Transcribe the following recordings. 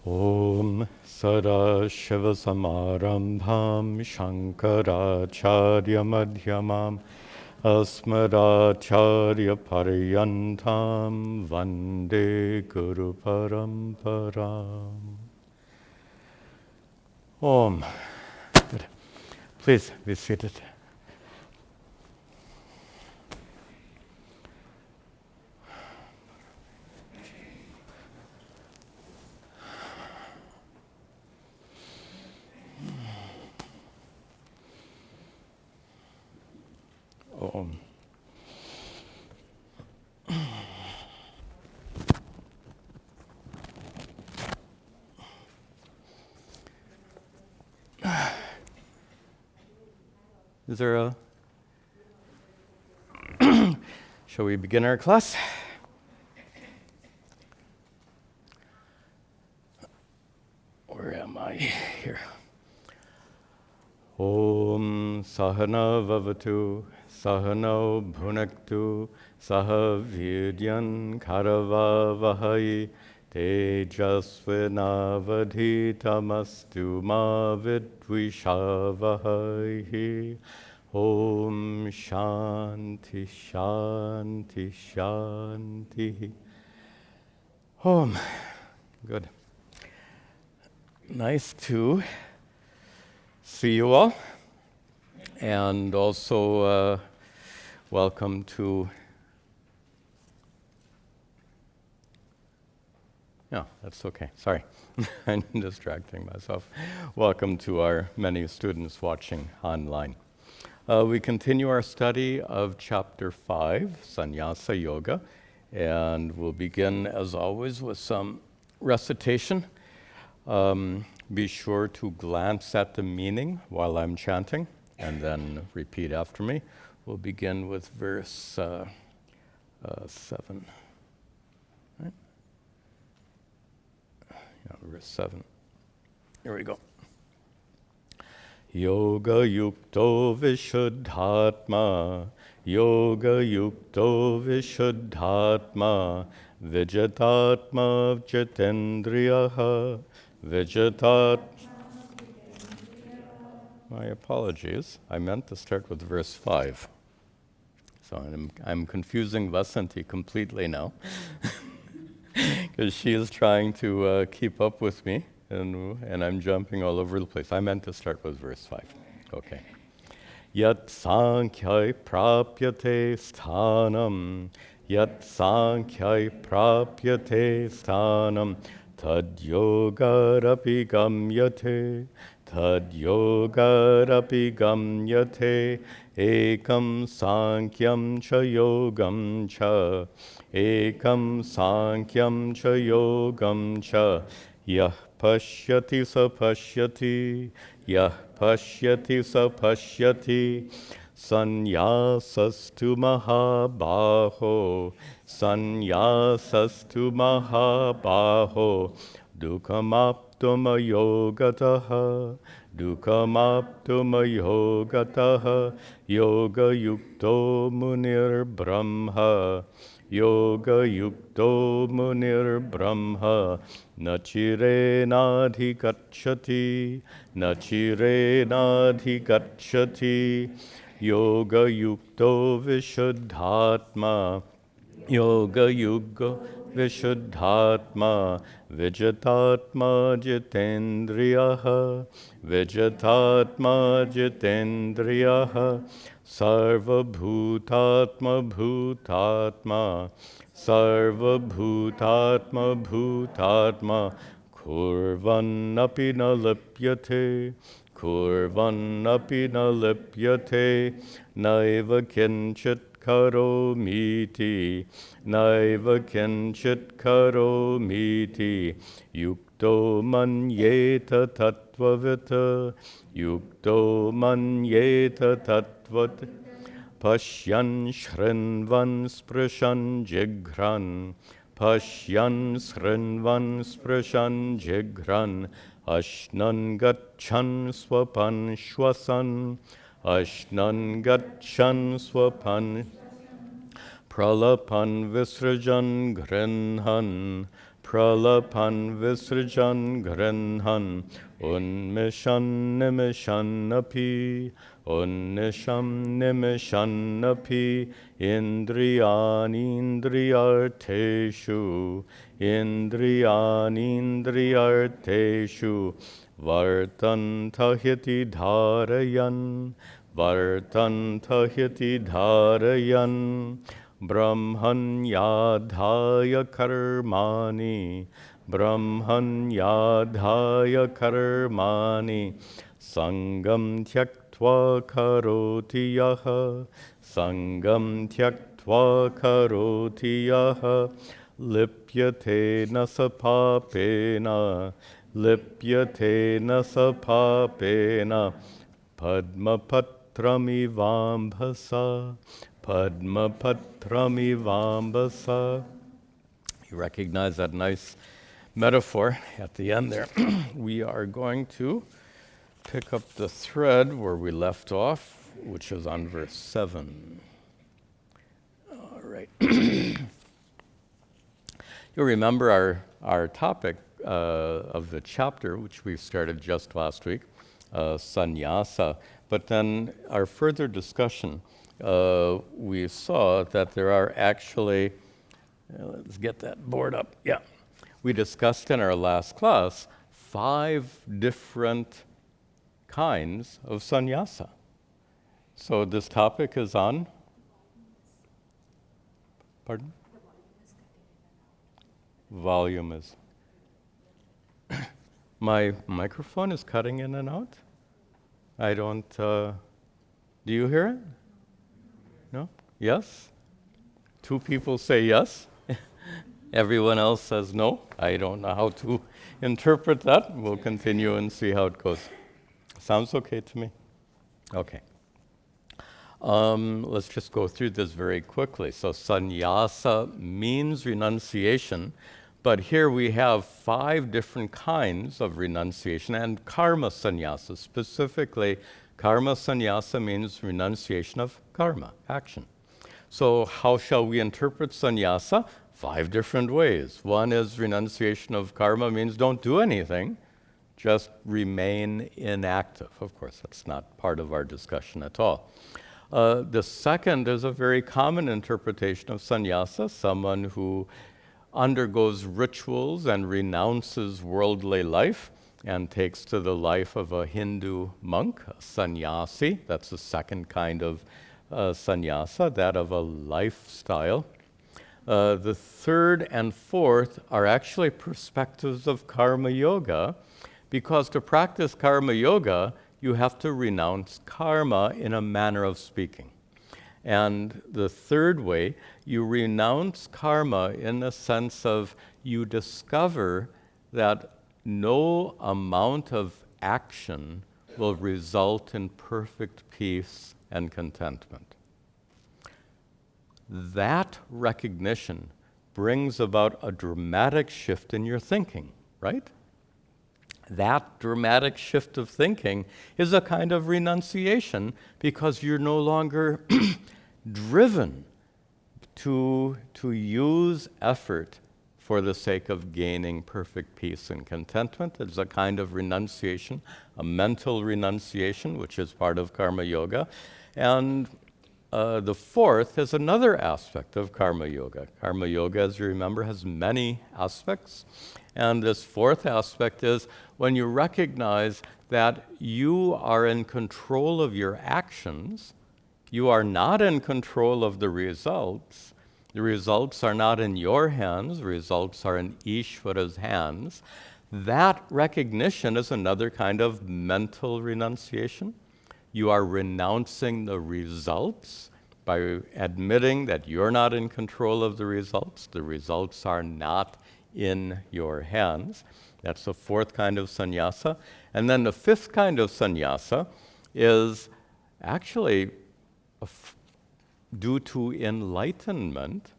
Om Sadashivasamarambham Shankaracharya Madhyamam Asmadacharya Paryantam Vande Guru Paramparam. Om. Good. Please be seated. Om. Is there a... Shall we begin our class? Where am I? Here. Om Sahana Vavatu Sahano Bhunaktu Saha Vidyan Karavavahai Tejasvinavadhitamastu ma vidvishavahai. Om Shanti Shanti Shanti. Om. Good. Nice to see you all, and also welcome to... No, that's okay. Sorry, I'm distracting myself. Welcome to our many students watching online. We continue our study of Chapter 5, Sannyasa Yoga, and we'll begin, as always, with some recitation. Be sure to glance at the meaning while I'm chanting, and then repeat after me. We'll begin with verse 7. Right? Yeah, verse 7. Here we go. Yoga yukto vishuddhatma, yoga yukto vishuddhatma, vijatatma jitendriyaha, vijatat... My apologies. I meant to start with verse 5. So I'm confusing Vasanti completely now, because she is trying to keep up with me, and I'm jumping all over the place. I meant to start with verse 5. Okay. Yat sankhya prapyate sthanam, yat sankhya prapyate sthanam, tad yogarapi gamyate, tad yogarapi gamyate, ekam sankyam cha yogam cha, ekam sankyam cha yogam cha, yah pashyati sa pashyati, yah pashyati sa pashyati, sanyasastu mahabaho, sanyasastu mahabaho, dukhamaptuma yogataha, dukhamaptuma yogataha, yoga yukto munir brahma, yoga yukto munir brahma, nachire nadhi gacchati, nachire nadhi gacchati, yoga yukto vishuddhatma, yoga yuga vishuddhatma, vijatatma jitendriyaha, vijatatma jitendriyaha, sarva bhutatma bhutatma, sarva bhutatma bhutatma, kurvannapi na lipyate, kurvannapi na lipyate, naiva kinchit karomiti, naiva kinchit karomiti, yukto manyeta tattvavita, yukto manyeta tattvavita, pashyan shrinvan sprishan jighran, pashyan shrinvan sprishan jighran, ashnan gachan swapan shwasan, ashnan gachan swapan, pralapan visrajan grinhan, pralapan visrajan granhan unmishan nimishan api indriyanindriyarteshu vartantahiti dharayan brahmanyadhaya karmani sangam tyaktva karoti yaha lipyate nasapapena padmapatramivambasa. You recognize that nice metaphor at the end there. We are going to pick up the thread where we left off, which is on verse 7. All right. You'll remember our topic of the chapter, which we started just last week, sannyasa. But then our further discussion, we saw that there are actually, let's get that board up. Yeah. We discussed in our last class 5 different kinds of sannyasa. So this topic is on? Pardon? Volume is. My microphone is cutting in and out. I don't, do you hear it? No? Yes? 2 people say yes. Everyone else says no. I don't know how to interpret that. We'll continue and see how it goes. Sounds okay to me? Okay. Let's just go through this very quickly. So sannyasa means renunciation, but here we have 5 different kinds of renunciation, and karma sannyasa. Specifically, karma sannyasa means renunciation of karma, action. So how shall we interpret sannyasa? 5 different ways. One is renunciation of karma means don't do anything, just remain inactive. Of course, that's not part of our discussion at all. The second is a very common interpretation of sannyasa, someone who undergoes rituals and renounces worldly life and takes to the life of a Hindu monk, a sannyasi. That's the second kind of sannyasa, that of a lifestyle. The third and fourth are actually perspectives of karma yoga, because to practice karma yoga, you have to renounce karma in a manner of speaking. And the third way, you renounce karma in the sense of you discover that no amount of action will result in perfect peace and contentment. That recognition brings about a dramatic shift in your thinking, right? That dramatic shift of thinking is a kind of renunciation, because you're no longer driven to use effort for the sake of gaining perfect peace and contentment. It's a kind of renunciation, a mental renunciation, which is part of karma yoga. And the fourth is another aspect of karma yoga. Karma yoga, as you remember, has many aspects. And this fourth aspect is when you recognize that you are in control of your actions, you are not in control of the results. The results are not in your hands, the results are in Ishvara's hands. That recognition is another kind of mental renunciation. You are renouncing the results by admitting that you're not in control of the results. The results are not in your hands. That's the fourth kind of sannyasa. And then the fifth kind of sannyasa is actually due to enlightenment.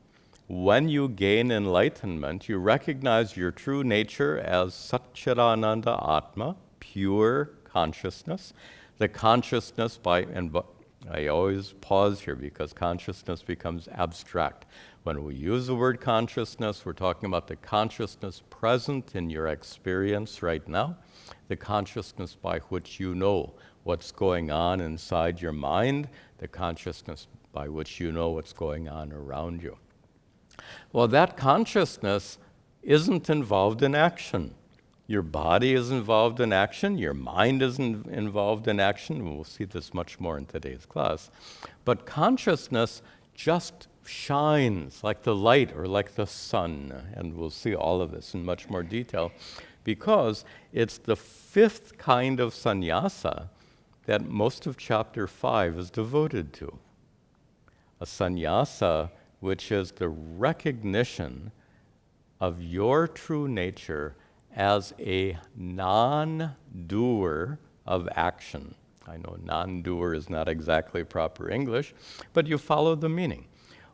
When you gain enlightenment, you recognize your true nature as Satchidananda Atma, pure consciousness. The consciousness I always pause here because consciousness becomes abstract. When we use the word consciousness, we're talking about the consciousness present in your experience right now, the consciousness by which you know what's going on inside your mind, the consciousness by which you know what's going on around you. Well, that consciousness isn't involved in action. Your body is involved in action, your mind is involved in action. We'll see this much more in today's class. But consciousness just shines like the light or like the sun, and we'll see all of this in much more detail, because it's the fifth kind of sannyasa that most of chapter 5 is devoted to. A sannyasa which is the recognition of your true nature as a non-doer of action. I know non-doer is not exactly proper English, but you follow the meaning.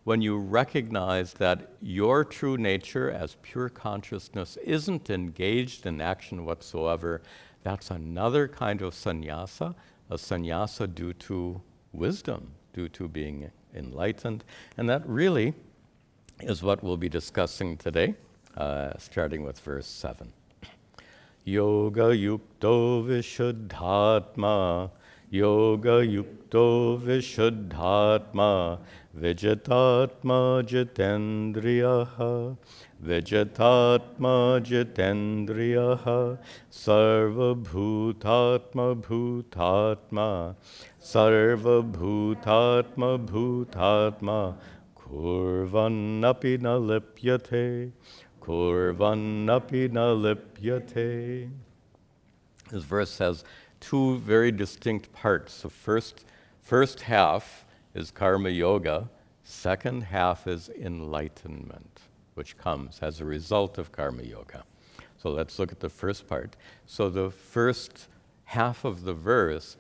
When you recognize that your true nature as pure consciousness isn't engaged in action whatsoever, that's another kind of sannyasa, a sannyasa due to wisdom, due to being enlightened. And that really is what we'll be discussing today, starting with verse 7. Yoga yukto vishuddhatma, yoga yukto vishuddhatma, vijitatma jitendriyaha, vijitatma jitendriyaha, sarva bhutatma bhutatma, sarva bhutatma bhutatma, kurvannapi na lipyate, kurvannapi na lipyate. This verse has two very distinct parts. The first half is karma yoga, second half is enlightenment, which comes as a result of karma yoga. So let's look at the first part. So the first half of the verse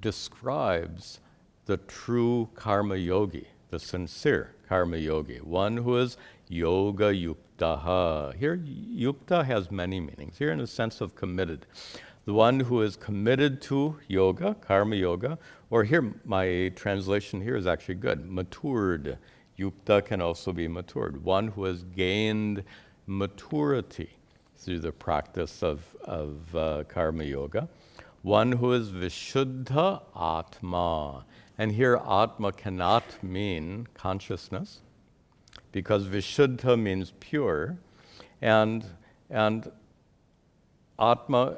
describes the true karma yogi, the sincere karma yogi, one who is yoga yuktaha. Here, yukta has many meanings. Here in the sense of committed. The one who is committed to yoga, karma yoga, or here, my translation here is actually good, matured. Yukta can also be matured. One who has gained maturity through the practice of karma yoga. One who is vishuddha atma. And here atma cannot mean consciousness, because vishuddha means pure, and atma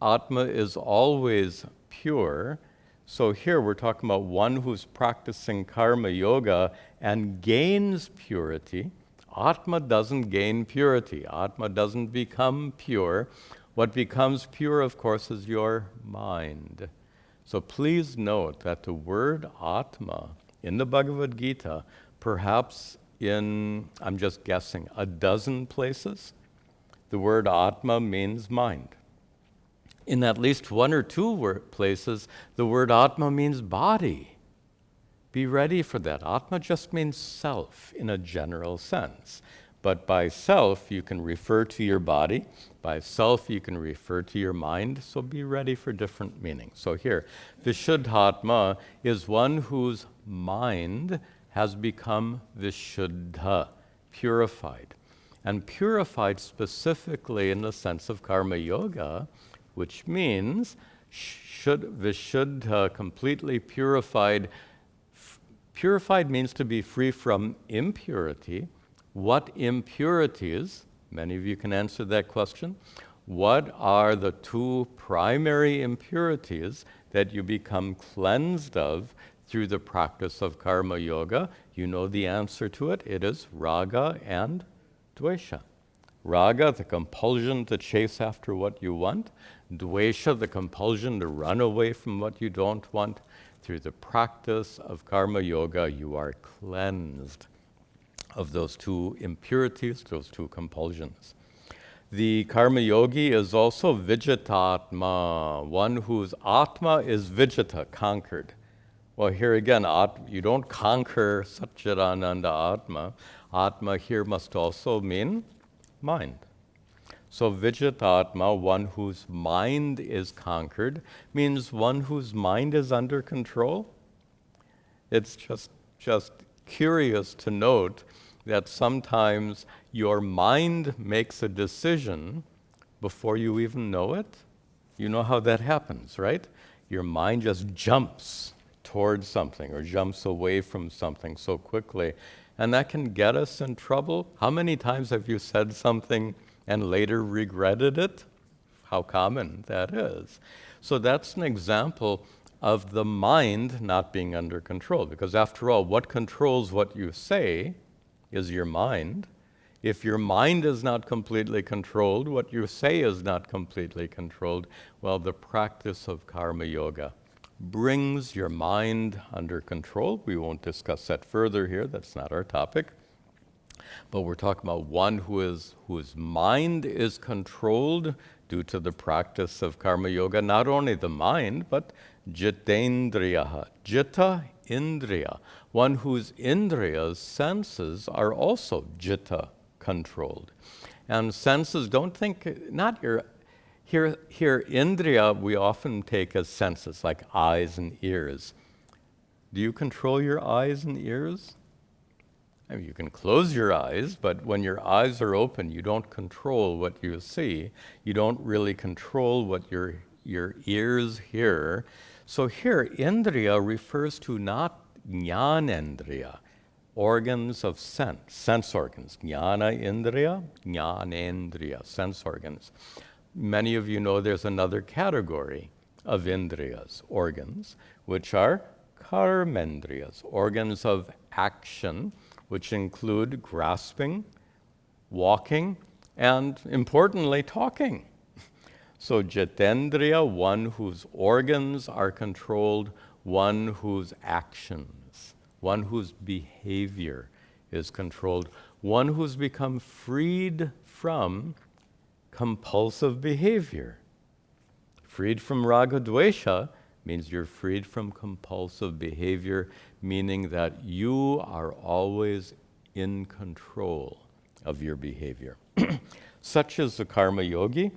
is always pure. So here we're talking about one who's practicing karma yoga and gains purity. Atma doesn't gain purity. Atma doesn't become pure. What becomes pure, of course, is your mind. So please note that the word Atma in the Bhagavad Gita, perhaps in, I'm just guessing, a dozen places, the word Atma means mind. In at least one or two places, the word Atma means body. Be ready for that. Atma just means self in a general sense. But by self, you can refer to your body. By self, you can refer to your mind. So be ready for different meanings. So here, Vishuddhatma is one whose mind has become Vishuddha, purified. And purified specifically in the sense of karma yoga, which means Vishuddha, completely purified. Purified means to be free from impurity. What impurities? Many of you can answer that question. What are the two primary impurities that you become cleansed of through the practice of karma yoga? You know the answer to it. It is raga and dvesha. Raga, the compulsion to chase after what you want. Dvesha, the compulsion to run away from what you don't want. Through the practice of karma yoga, you are cleansed of those two impurities, those two compulsions. The karma yogi is also vijitatma, one whose atma is vijita, conquered. Well, here again, you don't conquer Satchidananda Atma. Atma here must also mean mind. So vijitatma, one whose mind is conquered, means one whose mind is under control. It's just curious to note that sometimes your mind makes a decision before you even know it. You know how that happens, right? Your mind just jumps towards something or jumps away from something so quickly. And that can get us in trouble. How many times have you said something and later regretted it? How common that is. So that's an example of the mind not being under control. Because after all, what controls what you say is your mind. If your mind is not completely controlled, what you say is not completely controlled, well, the practice of karma yoga brings your mind under control. We won't discuss that further here. That's not our topic. But we're talking about one whose mind is controlled due to the practice of karma yoga. Not only the mind, but jitendriya, jita indriya. One whose indriyas, senses, are also jita controlled. And senses, don't think, not your, here indriya we often take as senses, like eyes and ears. Do you control your eyes and ears? I mean, you can close your eyes, but when your eyes are open, you don't control what you see. You don't really control what your ears hear. So here, indriya refers to not jnanendriya, organs of sense organs. Jnana indriya, jnanendriya, sense organs. Many of you know there's another category of indriyas, organs, which are karmendriyas, organs of action, which include grasping, walking, and importantly, talking. So jitendriya, one whose organs are controlled, one whose actions, one whose behavior is controlled, one who's become freed from compulsive behavior. Freed from raga dvesha means you're freed from compulsive behavior, meaning that you are always in control of your behavior. Such is the karma yogi,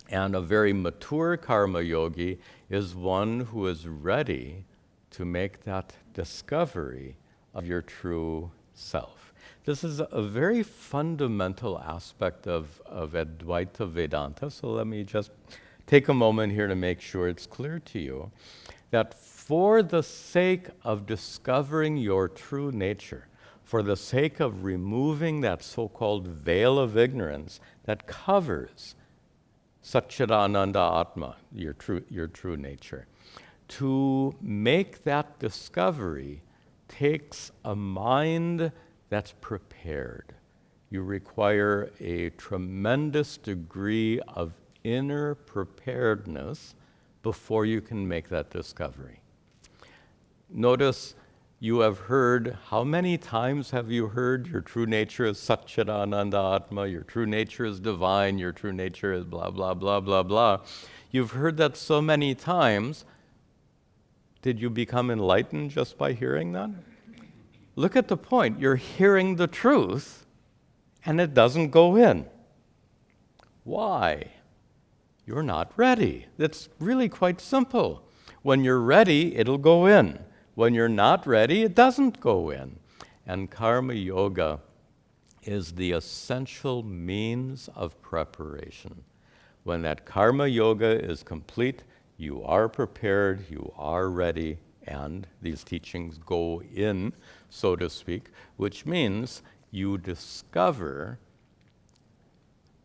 and a very mature karma yogi is one who is ready to make that discovery of your true self. This is a very fundamental aspect of Advaita Vedanta, so let me just take a moment here to make sure it's clear to you that for the sake of discovering your true nature, for the sake of removing that so-called veil of ignorance that covers Satchidananda Atma, your true nature, to make that discovery takes a mind that's prepared. You require a tremendous degree of inner preparedness before you can make that discovery. Notice you have heard, how many times have you heard your true nature is Satchidananda Atma, your true nature is divine, your true nature is blah, blah, blah, blah, blah. You've heard that so many times. Did you become enlightened just by hearing that? Look at the point. You're hearing the truth, and it doesn't go in. Why? You're not ready. It's really quite simple. When you're ready, it'll go in. When you're not ready, it doesn't go in. And karma yoga is the essential means of preparation. When that karma yoga is complete, you are prepared, you are ready, and these teachings go in, so to speak, which means you discover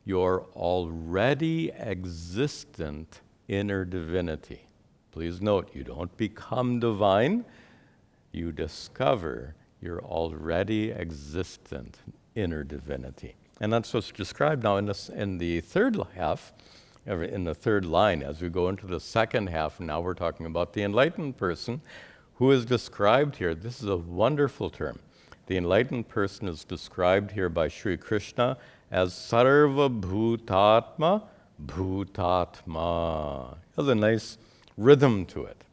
your already existent inner divinity. Please note, you don't become divine, you discover your already existent inner divinity. And that's what's described now in the third half, in the third line. As we go into the second half, now we're talking about the enlightened person who is described here. This is a wonderful term. The enlightened person is described here by Sri Krishna as Sarva Bhutatma Bhutatma. It has a nice rhythm to it.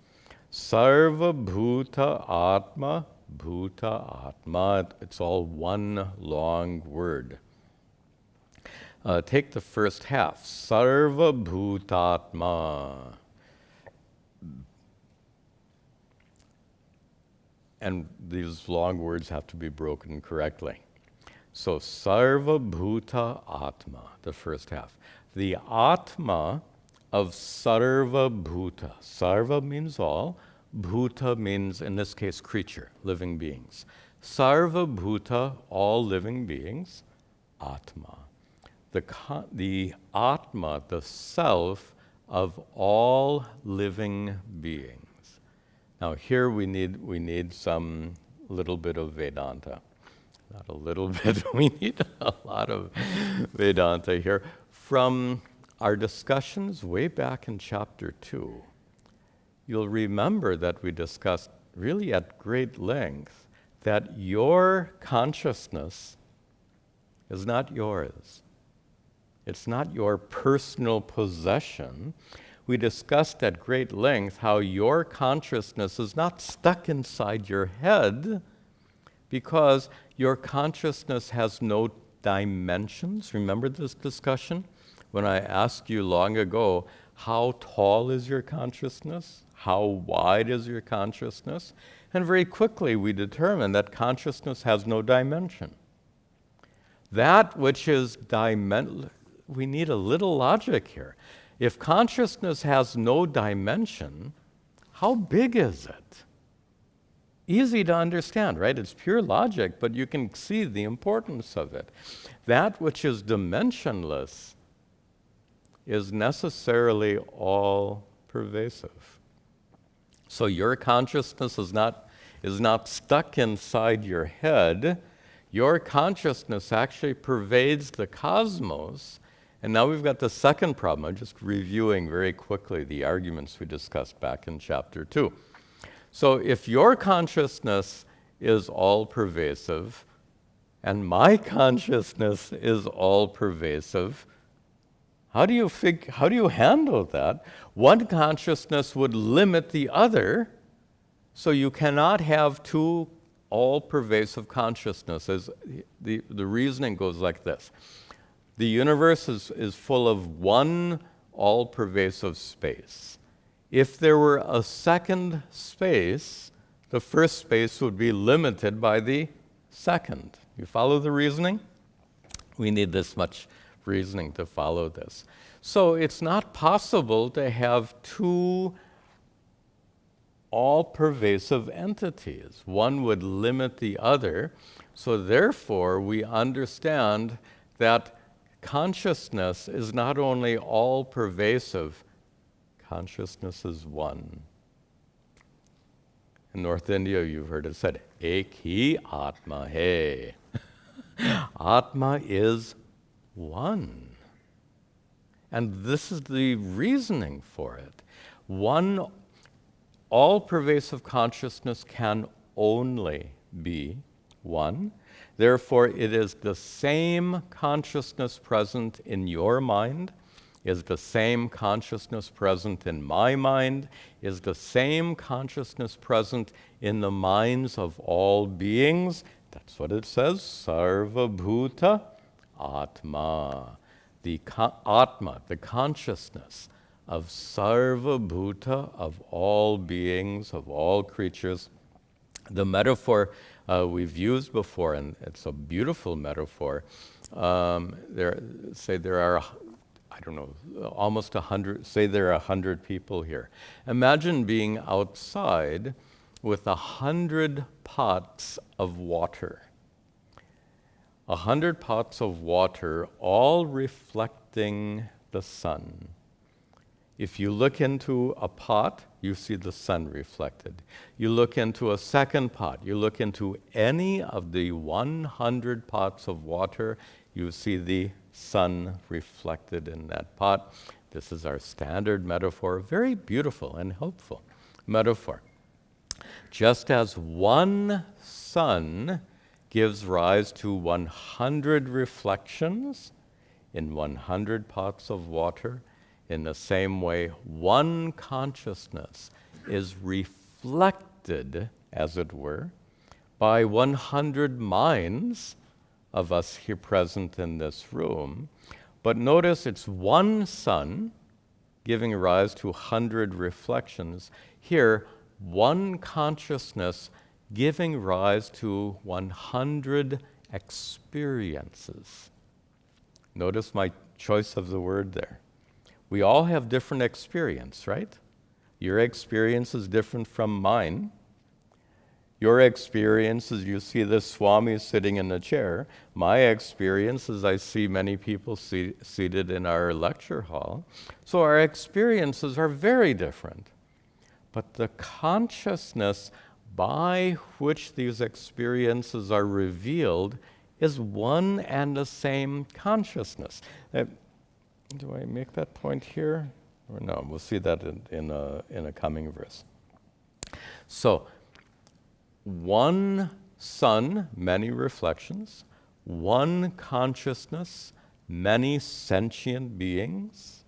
Sarva Bhuta Atma Bhuta Atma. It's all one long word. Take the first half. Sarva Bhutatma. and these long words have to be broken correctly. So Sarva Bhuta Atma, the first half. The Atma of Sarva Bhuta. Sarva means all. Bhuta means, in this case, creature, living beings. Sarva Bhuta, all living beings. Atma. The Atma, the self of all living beings. Now here we need some little bit of Vedanta. Not a little bit, we need a lot of Vedanta here. From our discussions way back in chapter 2, you'll remember that we discussed really at great length that your consciousness is not yours. It's not your personal possession. We discussed at great length how your consciousness is not stuck inside your head because your consciousness has no dimensions. Remember this discussion? When I asked you long ago, how tall is your consciousness? How wide is your consciousness? And very quickly we determined that consciousness has no dimension. That which is we need a little logic here. If consciousness has no dimension, how big is it? Easy to understand, right? It's pure logic, but you can see the importance of it. That which is dimensionless is necessarily all pervasive. So your consciousness is not stuck inside your head. Your consciousness actually pervades the cosmos. And now we've got the second problem. I'm just reviewing very quickly the arguments we discussed back in chapter 2. So if your consciousness is all pervasive and my consciousness is all pervasive, how do you handle that? One consciousness would limit the other, so you cannot have two all-pervasive consciousnesses. The reasoning goes like this. The universe is full of one all-pervasive space. If there were a second space, the first space would be limited by the second. You follow the reasoning? We need this much reasoning to follow this. So it's not possible to have two all-pervasive entities. One would limit the other. So therefore, we understand that consciousness is not only all-pervasive, consciousness is one. In North India, you've heard it said, Ek hi Atma hai. Atma is one. And this is the reasoning for it. One all-pervasive consciousness can only be one. Therefore, it is the same consciousness present in your mind, is the same consciousness present in my mind, is the same consciousness present in the minds of all beings. That's what it says, Sarva Bhuta Atma. The Atma, the consciousness of Sarva Bhuta, of all beings, of all creatures. The metaphor we've used before, and it's a beautiful metaphor. There are, I don't know, almost 100, say there are 100 people here. Imagine being outside with 100 pots of water. 100 pots of water, all reflecting the sun. If you look into a pot, you see the sun reflected. You look into a second pot, you look into any of the 100 pots of water, you see the sun reflected in that pot. This is our standard metaphor, very beautiful and helpful metaphor. Just as one sun gives rise to 100 reflections in 100 pots of water, in the same way, one consciousness is reflected, as it were, by 100 minds of us here present in this room. But notice it's one sun giving rise to 100 reflections. Here, one consciousness giving rise to 100 experiences. Notice my choice of the word there. We all have different experience, right? Your experience is different from mine. Your experience is you see this Swami sitting in a chair. My experience is I see many people seated in our lecture hall. So our experiences are very different. But the consciousness by which these experiences are revealed is one and the same consciousness. Do I make that point here? Or no, we'll see that in a coming verse. So, one sun, many reflections, one consciousness, many sentient beings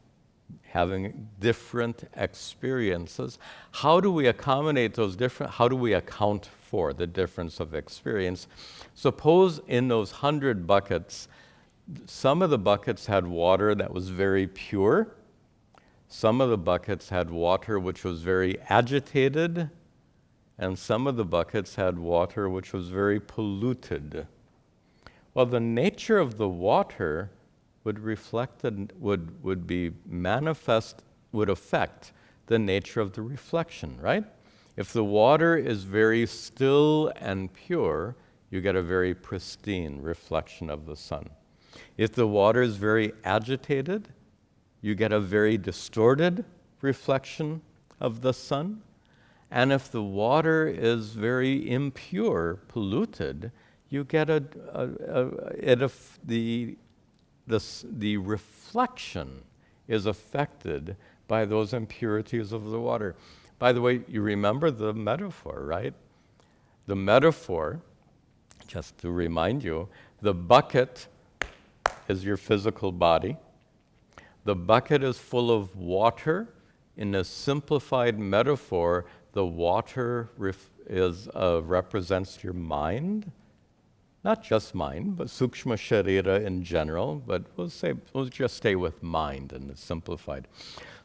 having different experiences. How do we accommodate those different, how do we account for the difference of experience? Suppose in those 100 buckets, some of the buckets had water that was very pure. Some of the buckets had water which was very agitated. And some of the buckets had water which was very polluted. Well, the nature of the water would reflect would be manifest, would affect the nature of the reflection, right? If the water is very still and pure, you get a very pristine reflection of the sun. If the water is very agitated, you get a very distorted reflection of the sun. And if the water is very impure, polluted, you get the reflection is affected by those impurities of the water. By the way, you remember the metaphor, right? The metaphor, just to remind you, the bucket is your physical body. The bucket is full of water. In a simplified metaphor, the water represents your mind. Not just mind, but sukshma sharira in general, but we'll just stay with mind and it's simplified.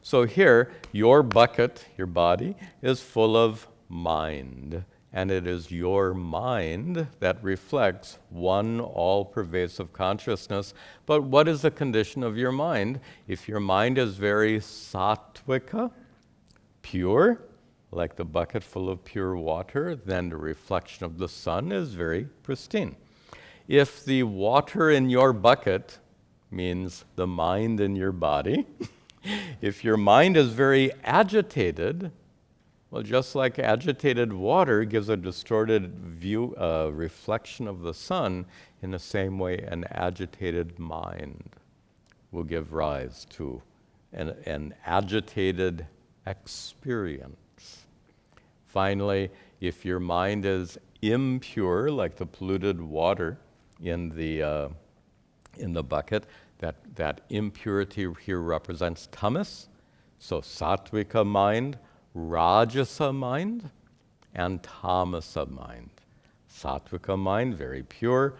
So here, your bucket, your body, is full of mind. And it is your mind that reflects one all-pervasive consciousness. But what is the condition of your mind? If your mind is very sattvika, pure, like the bucket full of pure water, then the reflection of the sun is very pristine. If the water in your bucket means the mind in your body, if your mind is very agitated, well, just like agitated water gives a distorted view, reflection of the sun, in the same way an agitated mind will give rise to an agitated experience. Finally, if your mind is impure, like the polluted water in the bucket, that impurity here represents tamas. So sattvika mind, rajasa mind, and tamasa mind. Sattvika mind, very pure.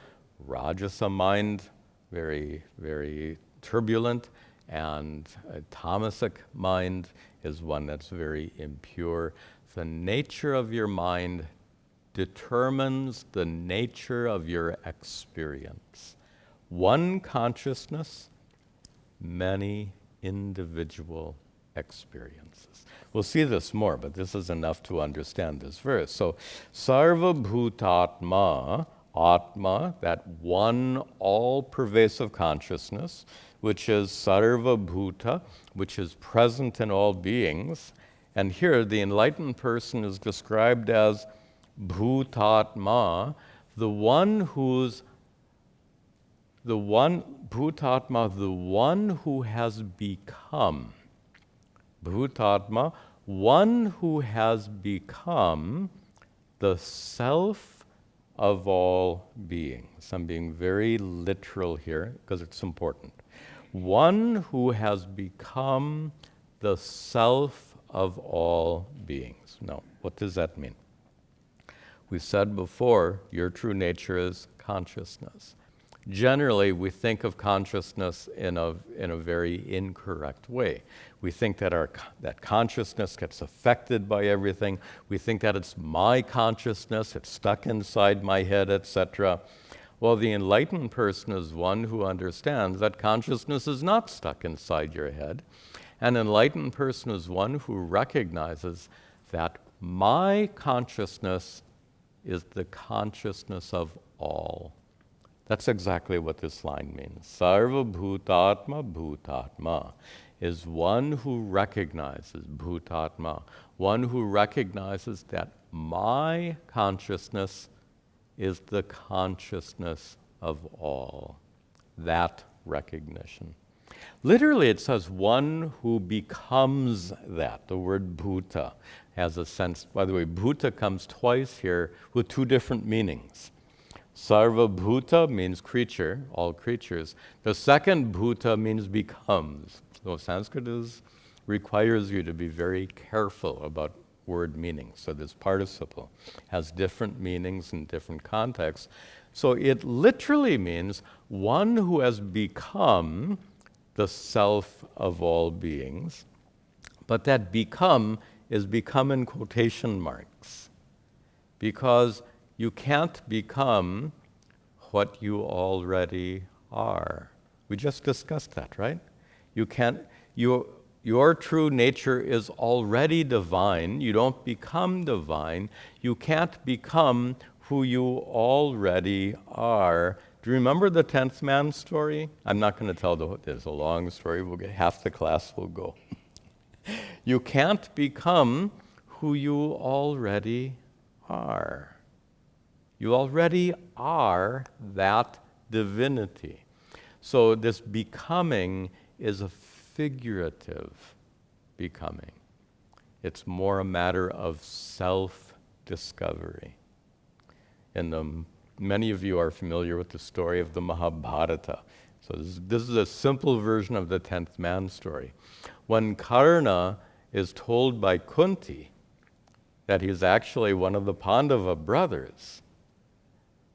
Rajasa mind, very, very turbulent. And a tamasic mind is one that's very impure. The nature of your mind determines the nature of your experience. One consciousness, many individual experiences. We'll see this more, but this is enough to understand this verse. So, sarva bhutatma, atma, that one all-pervasive consciousness, which is sarva bhuta, which is present in all beings. And here, the enlightened person is described as bhutatma, the one who has become. Bhutatma, one who has become the self of all beings. I'm being very literal here because it's important. One who has become the self of all beings. Now, what does that mean? We said before, your true nature is consciousness. generally we think of consciousness in a very incorrect way. We think that that consciousness gets affected by everything. We think that it's my consciousness, it's stuck inside my head, etc. Well, the enlightened person is one who understands that consciousness is not stuck inside your head. An enlightened person is one who recognizes that my consciousness is the consciousness of all. That's exactly what this line means. Sarva bhutatma bhutatma is one who recognizes, bhutatma, one who recognizes that my consciousness is the consciousness of all. That recognition. Literally, it says one who becomes that. The word bhuta has a sense, by the way, bhuta comes twice here with two different meanings. Sarva bhuta means creature, all creatures. The second bhuta means becomes. So Sanskrit requires you to be very careful about word meanings. So this participle has different meanings in different contexts. So it literally means one who has become the self of all beings, but that become is become in quotation marks, because you can't become what you already are. We just discussed that, right? You can't, your true nature is already divine. You don't become divine. You can't become who you already are. Do you remember the 10th man story? I'm not going to tell there's a long story. We'll get half the class will go. You can't become who you already are. You already are that divinity. So this becoming is a figurative becoming. It's more a matter of self-discovery. Many of you are familiar with the story of the Mahabharata. So this is a simple version of the 10th man story. When Karna is told by Kunti that he's actually one of the Pandava brothers,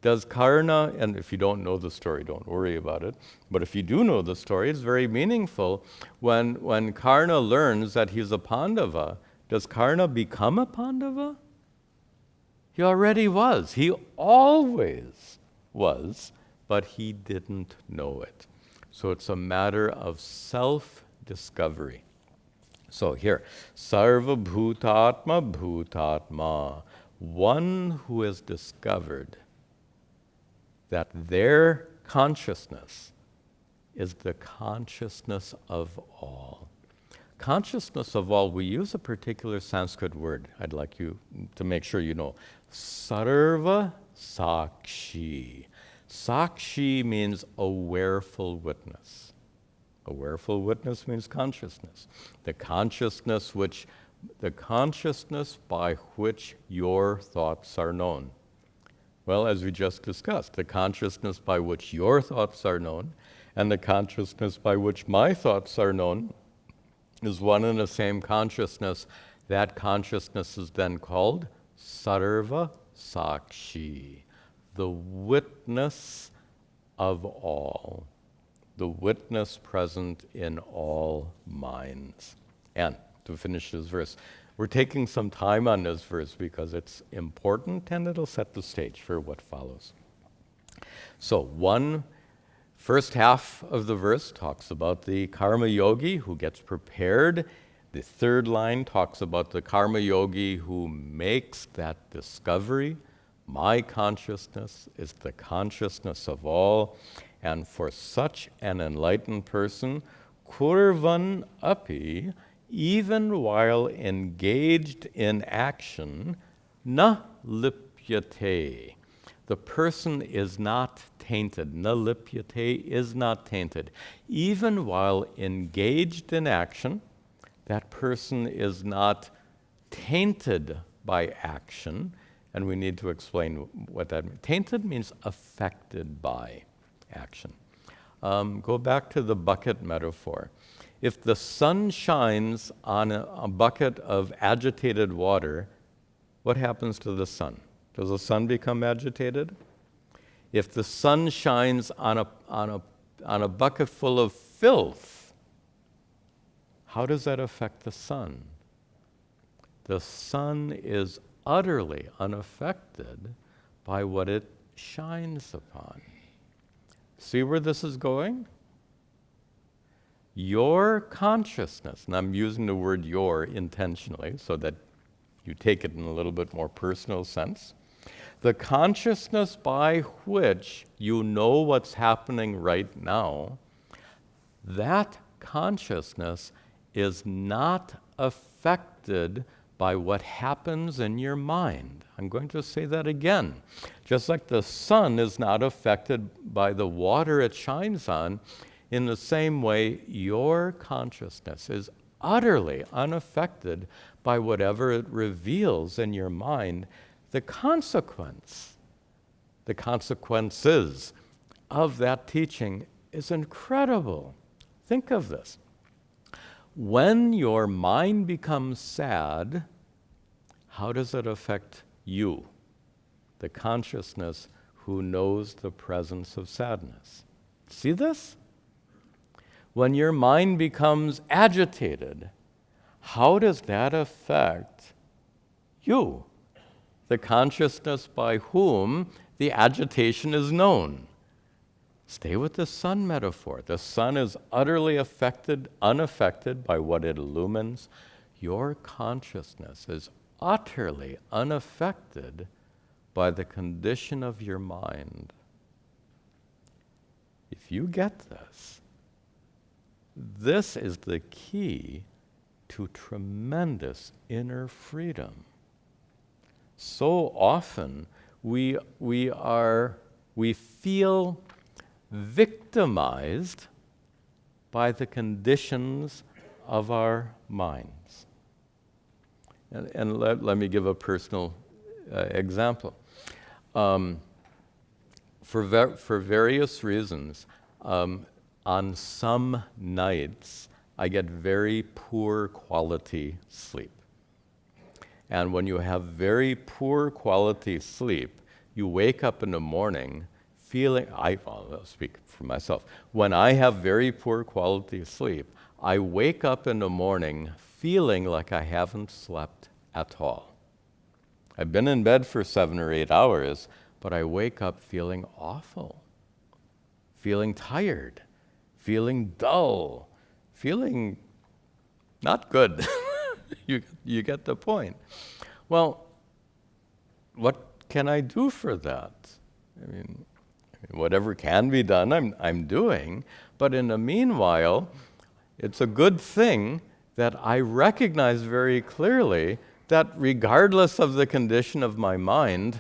does Karna, and if you don't know the story, don't worry about it, but if you do know the story, it's very meaningful. When Karna learns that he's a Pandava, does Karna become a Pandava? He already was. He always was, but he didn't know it. So it's a matter of self-discovery. So here, Sarva Bhutatma Bhutatma, one who has discovered that their consciousness is the consciousness of all. Consciousness of all, we use a particular Sanskrit word. I'd like you to make sure you know. Sarva Sakshi. Sakshi means awareful witness. Awareful witness means consciousness. The consciousness by which your thoughts are known. Well, as we just discussed, the consciousness by which your thoughts are known and the consciousness by which my thoughts are known is one and the same consciousness. That consciousness is then called Sarva Sakshi, the witness of all, the witness present in all minds. And to finish this verse, we're taking some time on this verse because it's important and it'll set the stage for what follows. So first half of the verse talks about the karma yogi who gets prepared. The third line talks about the karma yogi who makes that discovery. My consciousness is the consciousness of all. And for such an enlightened person, kurvan api, even while engaged in action, na lipyate. The person is not tainted. Na lipyate is not tainted. Even while engaged in action, that person is not tainted by action. And we need to explain what that means. Tainted means affected by action. Go back to the bucket metaphor. If the sun shines on a bucket of agitated water, what happens to the sun? Does the sun become agitated? If the sun shines on a bucket full of filth, how does that affect the sun? The sun is utterly unaffected by what it shines upon. See where this is going? Your consciousness, and I'm using the word your intentionally so that you take it in a little bit more personal sense. The consciousness by which you know what's happening right now, that consciousness is not affected by what happens in your mind. I'm going to say that again. Just like the sun is not affected by the water it shines on, in the same way, your consciousness is utterly unaffected by whatever it reveals in your mind. The consequences of that teaching is incredible. Think of this. When your mind becomes sad, how does it affect you, the consciousness who knows the presence of sadness? See this? When your mind becomes agitated, how does that affect you, the consciousness by whom the agitation is known? Stay with the sun metaphor. The sun is utterly unaffected by what it illumines. Your consciousness is utterly unaffected by the condition of your mind. If you get this, this is the key to tremendous inner freedom. So often we feel victimized by the conditions of our minds. And let me give a personal example. For various reasons, on some nights, I get very poor quality sleep. And when you have very poor quality sleep, you wake up in the morning feeling, I'll speak for myself. When I have very poor quality sleep, I wake up in the morning feeling like I haven't slept at all. I've been in bed for 7 or 8 hours, but I wake up feeling awful, feeling tired, feeling dull, feeling not good. You get the point. Well, what can I do for that? I mean, whatever can be done, I'm doing. But in the meanwhile, it's a good thing that I recognize very clearly that regardless of the condition of my mind,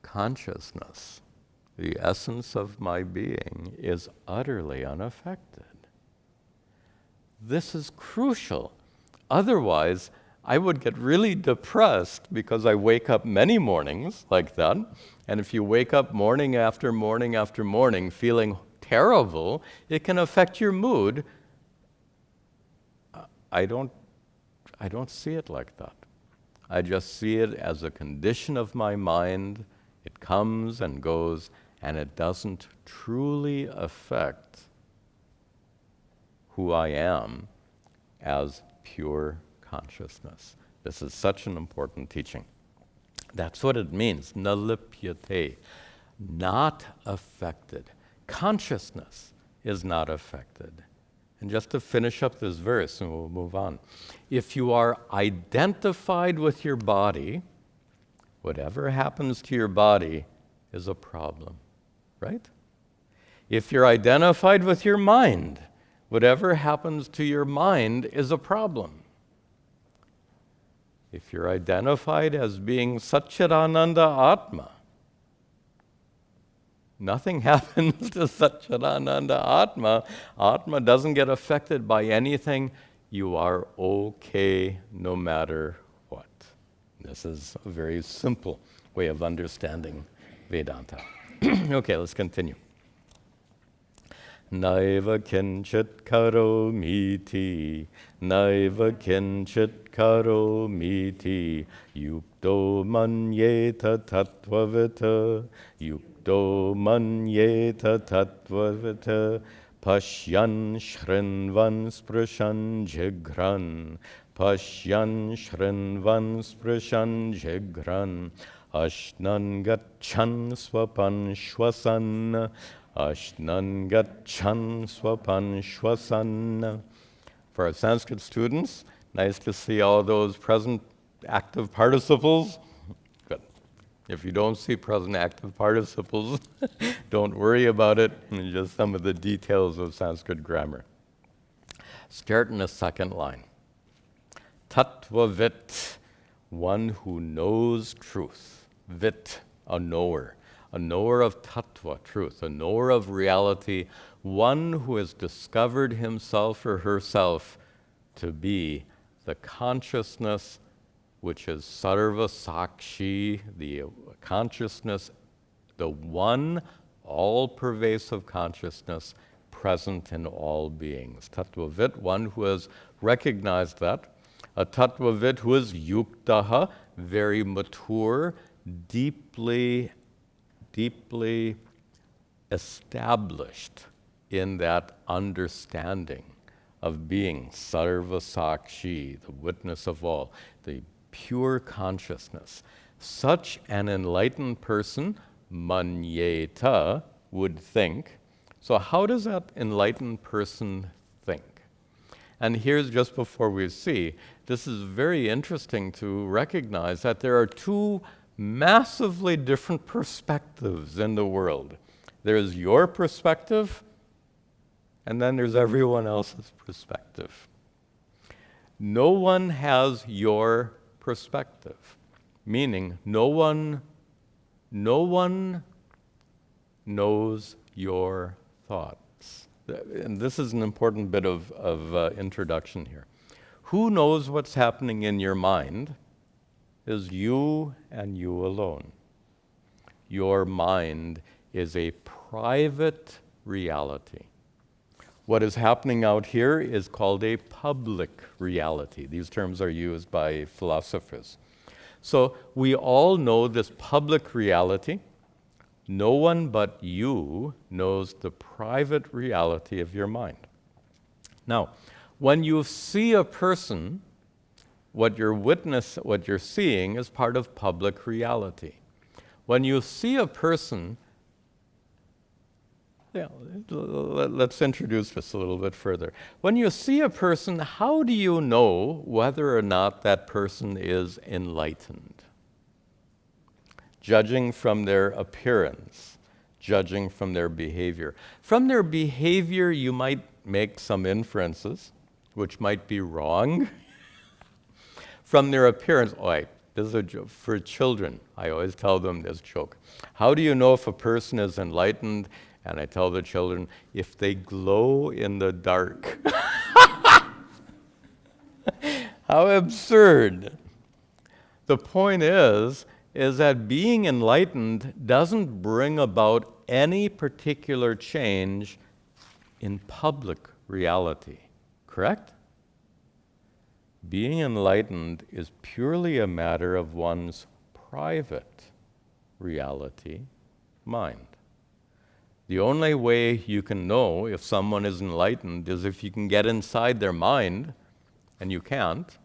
consciousness, the essence of my being, is utterly unaffected. This is crucial. Otherwise, I would get really depressed because I wake up many mornings like that. And if you wake up morning after morning after morning feeling terrible, it can affect your mood. I don't see it like that. I just see it as a condition of my mind. It comes and goes, and it doesn't truly affect who I am as pure consciousness. This is such an important teaching. That's what it means, na lipyate, not affected. Consciousness is not affected. And just to finish up this verse, and we'll move on. If you are identified with your body, whatever happens to your body is a problem, right? If you're identified with your mind, whatever happens to your mind is a problem. If you're identified as being Satchidananda Atma, nothing happens to Satchidananda Atma. Atma doesn't get affected by anything. You are okay no matter what. This is a very simple way of understanding Vedanta. Okay, let's continue. Naiva kinchit karomiti, naiva kinchit karomiti, Yukto manyeta tattvavita. Yukto manyeta tattvavita. Pashyan shrinvan sprashan jigran. Pashyan shrinvan sprashan jigran. Ashnan gachan swapan shwasan. Ashnan gachan swapan shwasan. For our Sanskrit students, nice to see all those present active participles. Good. If you don't see present active participles, don't worry about it. Just some of the details of Sanskrit grammar. Start in the second line. Tattvavit, one who knows truth. Vit, a knower of tattva, truth, a knower of reality, one who has discovered himself or herself to be the consciousness which is sarva sakshi, the consciousness, the one all-pervasive consciousness present in all beings. Tattvavit, one who has recognized that. A tattvavit who is yuktaha, very mature, deeply established in that understanding of being sarva sakshi, the witness of all, the pure consciousness. Such an enlightened person, manyeta, would think. So how does that enlightened person think? And here's just before we see, this is very interesting to recognize that there are two massively different perspectives in the world. There's your perspective, and then there's everyone else's perspective. No one has your perspective, meaning no one knows your thoughts. And this is an important bit of introduction here. Who knows what's happening in your mind is you and you alone. Your mind is a private reality. What is happening out here is called a public reality. These terms are used by philosophers. So we all know this public reality. No one but you knows the private reality of your mind. Now, when you see a person, what you're seeing is part of public reality. When you see a person, let's introduce this a little bit further. When you see a person, how do you know whether or not that person is enlightened? Judging from their appearance, judging from their behavior. From their behavior, you might make some inferences, which might be wrong. From their appearance, this is a joke for children. I always tell them this joke. How do you know if a person is enlightened? And I tell the children, if they glow in the dark. How absurd. The point is that being enlightened doesn't bring about any particular change in public reality, correct? Being enlightened is purely a matter of one's private reality, mind. The only way you can know if someone is enlightened is if you can get inside their mind, and you can't.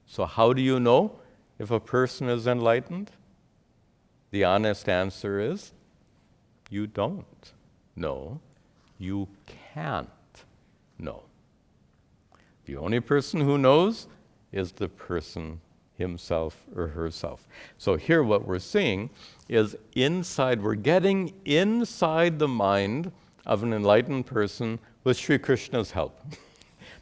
So how do you know if a person is enlightened? The honest answer is, you don't know. You can't know. The only person who knows is the person himself or herself. So here what we're seeing is we're getting inside the mind of an enlightened person with Sri Krishna's help.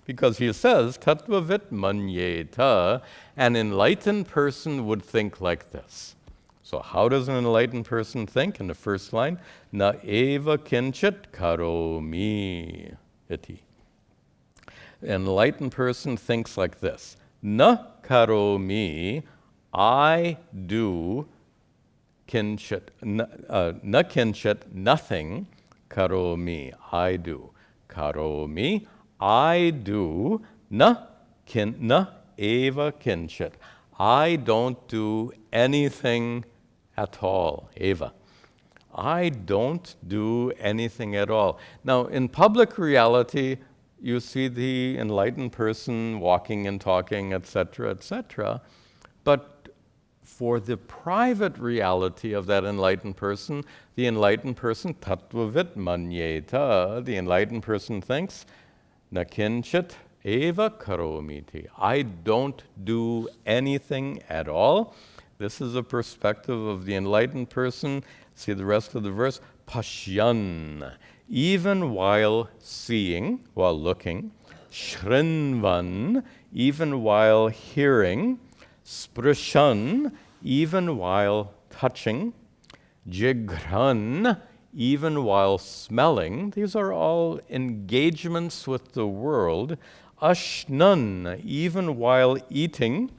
Because he says, tattvavit manyeta, an enlightened person would think like this. So how does an enlightened person think? In the first line, na eva kinchit karomi iti. An enlightened person thinks like this. Na karomi, I do kinchit. Na kinchit, nothing. Karomi, I do. Karomi, I do. Na eva kinchit. I don't do anything at all, eva. I don't do anything at all. Now, in public reality, you see the enlightened person walking and talking, etc., etc. But for the private reality of that enlightened person, tattvavit manyeta, the enlightened person thinks, na kinchit eva karomiti. I don't do anything at all. This is a perspective of the enlightened person. See the rest of the verse. Pashyan, even while seeing, while looking. Shrinvan, even while hearing. Sprishan, even while touching. Jigran, even while smelling. These are all engagements with the world. Ashnan, even while eating.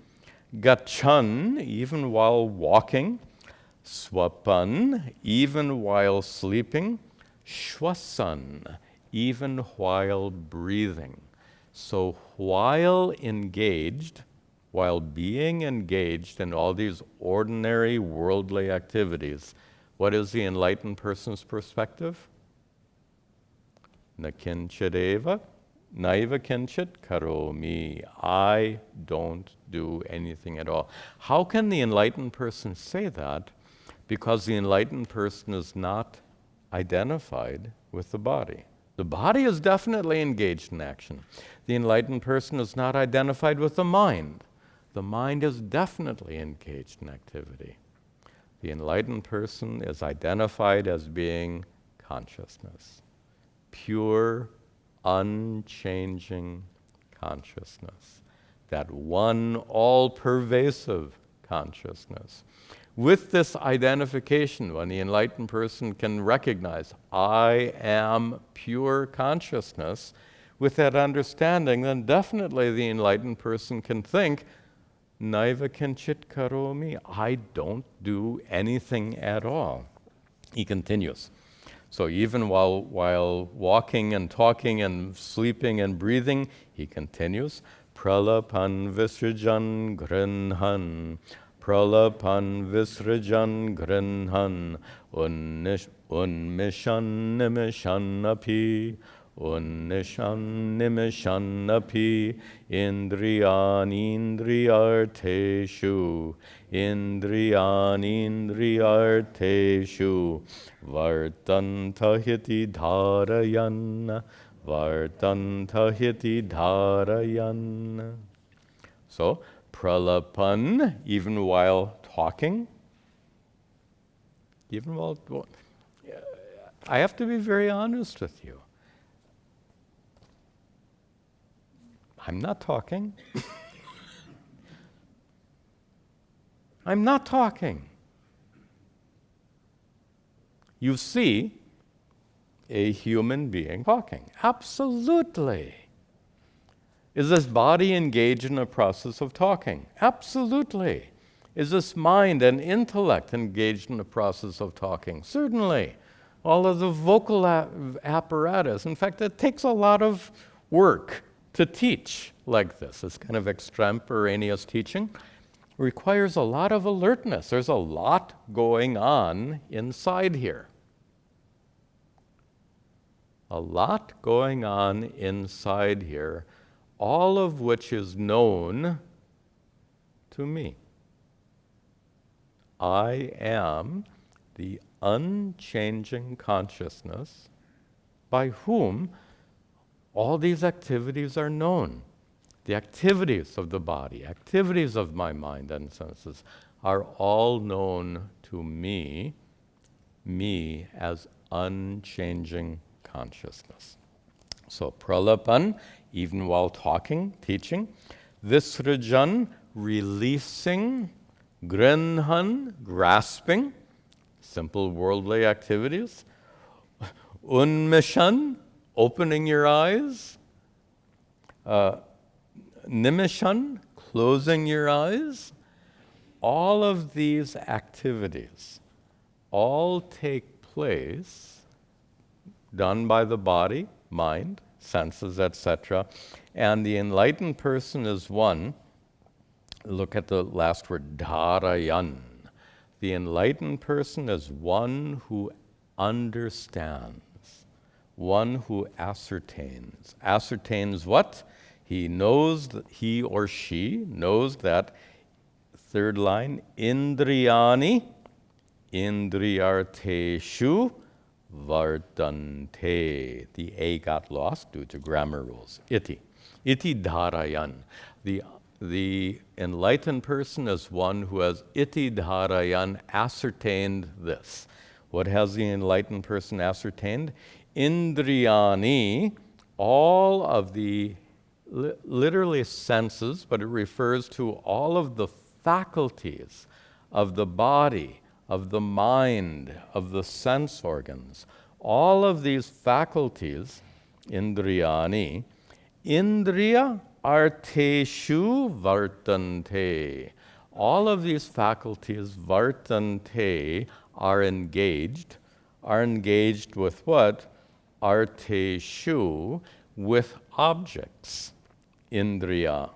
Gachan, even while walking. Swapan, even while sleeping. Shwasan, even while breathing. So while engaged, while being engaged in all these ordinary worldly activities, what is the enlightened person's perspective? Na kinchideva, naiva kinchit karomi. I don't do anything at all. How can the enlightened person say that? Because the enlightened person is not identified with the body. The body is definitely engaged in action. The enlightened person is not identified with the mind. The mind is definitely engaged in activity. The enlightened person is identified as being consciousness. Pure, unchanging consciousness. That one all-pervasive consciousness. With this identification, when the enlightened person can recognize, I am pure consciousness, with that understanding, then definitely the enlightened person can think, Naiva kinchit karomi, I don't do anything at all. He continues. So even while walking and talking and sleeping and breathing, he continues, Pralapan visrajan grinhan, Pralapan visrajan grinhan, unmishan nimishan api, Unnishan nimishan api indriyan indriyarteshu indriyan indriyarteshu vartantahiti dharayan vartantahiti dharayan. So, pralapan, even while talking, even while, I have to be very honest with you. I'm not talking. I'm not talking. You see a human being talking. Absolutely. Is this body engaged in a process of talking? Absolutely. Is this mind and intellect engaged in a process of talking? Certainly. All of the vocal apparatus. In fact, it takes a lot of work to teach like this. This kind of extemporaneous teaching requires a lot of alertness. There's a lot going on inside here. A lot going on inside here, all of which is known to me. I am the unchanging consciousness by whom all these activities are known. The activities of the body, activities of my mind and senses are all known to me as unchanging consciousness. So pralapan, even while talking, teaching. Visrajan, releasing. Grinhan, grasping. Simple worldly activities. Unmishan, opening your eyes. Nimishan, closing your eyes. All of these activities all take place done by the body, mind, senses, etc. And the enlightened person is one Look at the last word, dharayan. The enlightened person is one who understands, one who ascertains. Ascertains what? He knows that he or she knows that, third line, indriyani, indriyarteshu vartante. The A got lost due to grammar rules. Iti. Iti dharayan. The enlightened person is one who has iti dharayan, ascertained this. What has the enlightened person ascertained? Indriyani, all of the literally senses, but it refers to all of the faculties of the body, of the mind, of the sense organs. All of these faculties, indriyani, indriya arteshu vartante. All of these faculties, vartante, are engaged with what? Arteshu, with objects. Indriya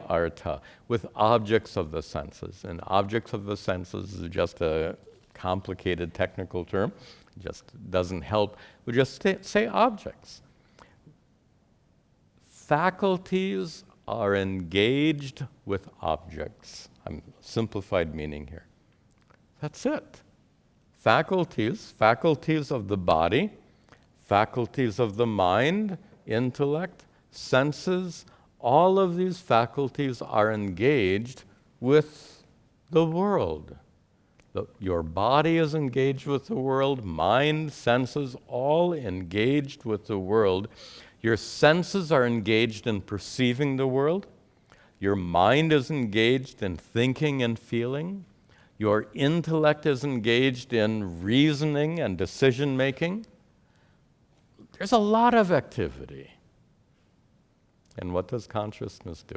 artha, with objects of the senses. And objects of the senses is just a complicated technical term. It just doesn't help. We just say objects. Faculties are engaged with objects. I'm simplified meaning here. That's it. Faculties of the body, faculties of the mind, intellect, senses, all of these faculties are engaged with the world. Your body is engaged with the world, mind, senses, all engaged with the world. Your senses are engaged in perceiving the world. Your mind is engaged in thinking and feeling. Your intellect is engaged in reasoning and decision making. There's a lot of activity. And what does consciousness do?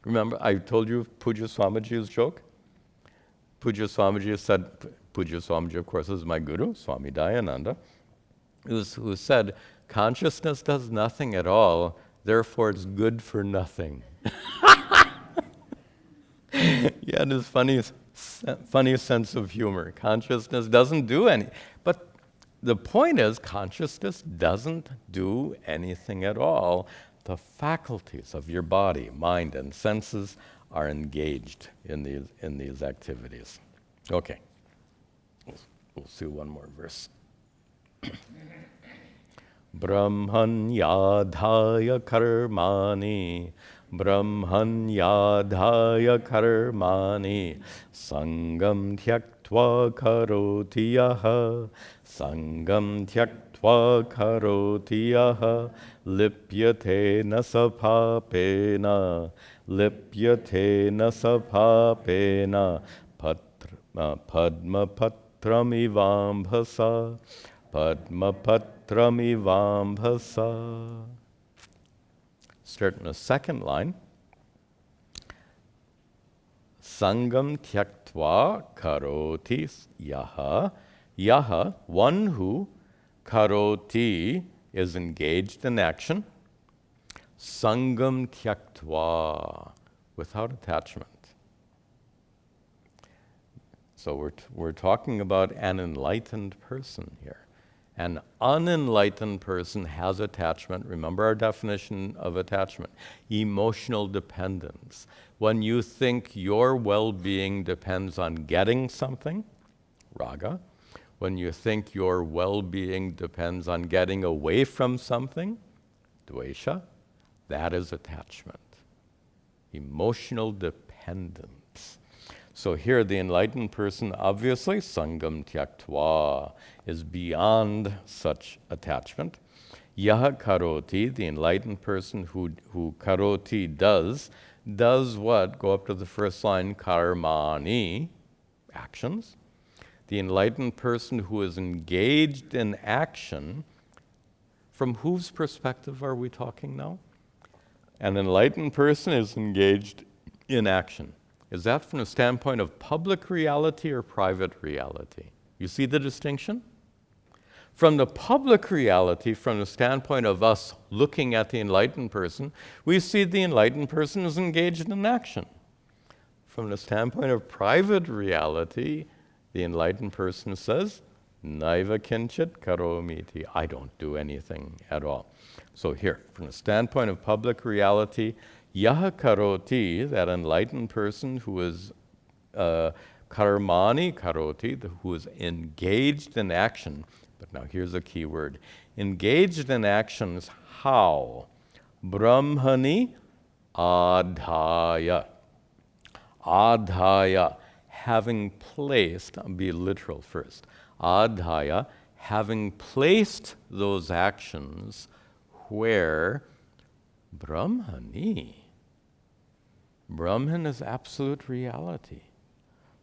Remember, I told you Pujya Swamiji's joke? Pujya Swamiji said, Pujya Swamiji, of course, is my guru, Swami Dayananda, who said, consciousness does nothing at all, therefore it's good for nothing. Yeah, this funny sense of humor. Consciousness doesn't do any. But the point is, consciousness doesn't do anything at all. The faculties of your body, mind, and senses are engaged in these activities. Okay. We'll see one more verse. Brahmanyadhaya karmani, brahmanyadhaya karmani, sangam tyaktva karoti yaha, sangam tyaktva karoti yaha, lipyate nasapapena, lipyate nasapapena, padma patramivambhasa, padma patramivambhasa. Start in the second line. Sangam tyaktva karoti yaha. Yaha, one who, karoti, is engaged in action. Sangam tyaktva, without attachment. So we're talking about an enlightened person here. An unenlightened person has attachment. Remember our definition of attachment. Emotional dependence. When you think your well-being depends on getting something, raga. When you think your well-being depends on getting away from something, dvesha, that is attachment. Emotional dependence. So here the enlightened person, obviously, sangam tyaktva, is beyond such attachment. Yaha karoti, the enlightened person who karoti does what? Go up to the first line, karmani, actions. The enlightened person who is engaged in action, from whose perspective are we talking now? An enlightened person is engaged in action. Is that from the standpoint of public reality or private reality? You see the distinction? From the public reality, from the standpoint of us looking at the enlightened person, we see the enlightened person is engaged in action. from the standpoint of private reality, the enlightened person says, Naiva kinchit karomiti. I don't do anything at all. So here, from the standpoint of public reality, yaha karoti, that enlightened person who is karmani karoti, who is engaged in action. But now here's a key word. Engaged in actions, how? Brahmani adhaya. Adhaya, having placed, I'll be literal first. Adhaya, having placed those actions where Brahmani. Brahman is absolute reality.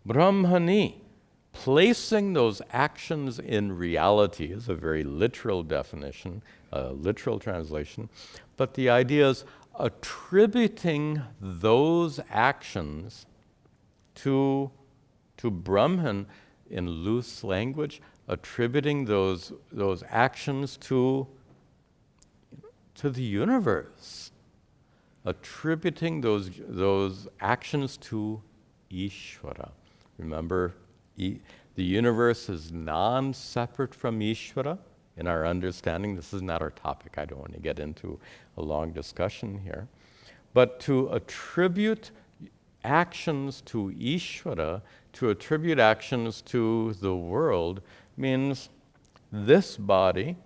Brahmani, placing those actions in reality is a very literal definition, a literal translation, but the idea is attributing those actions to Brahman in loose language, attributing those actions to the universe, attributing those actions to Ishvara. Remember, the universe is non-separate from Ishvara in our understanding. This is not our topic. I don't want to get into a long discussion here. But to attribute actions to Ishvara, to attribute actions to the world, means this body,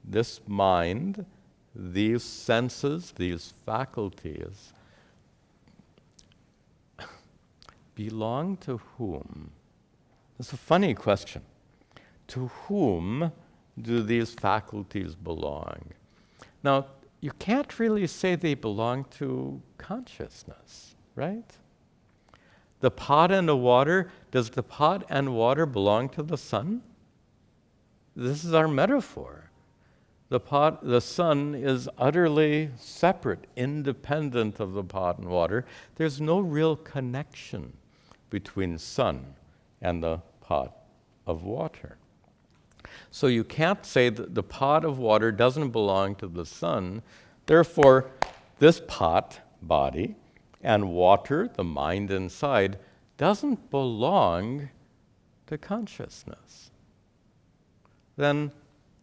this mind, these senses, these faculties, belong to whom? It's a funny question. To whom do these faculties belong? Now, you can't really say they belong to consciousness, right? The pot and the water, does the pot and water belong to the sun? This is our metaphor. The sun is utterly separate, independent of the pot and water. There's no real connection between sun and the pot of water. So you can't say that the pot of water doesn't belong to the sun. Therefore, this pot, body, and water, the mind inside, doesn't belong to consciousness. Then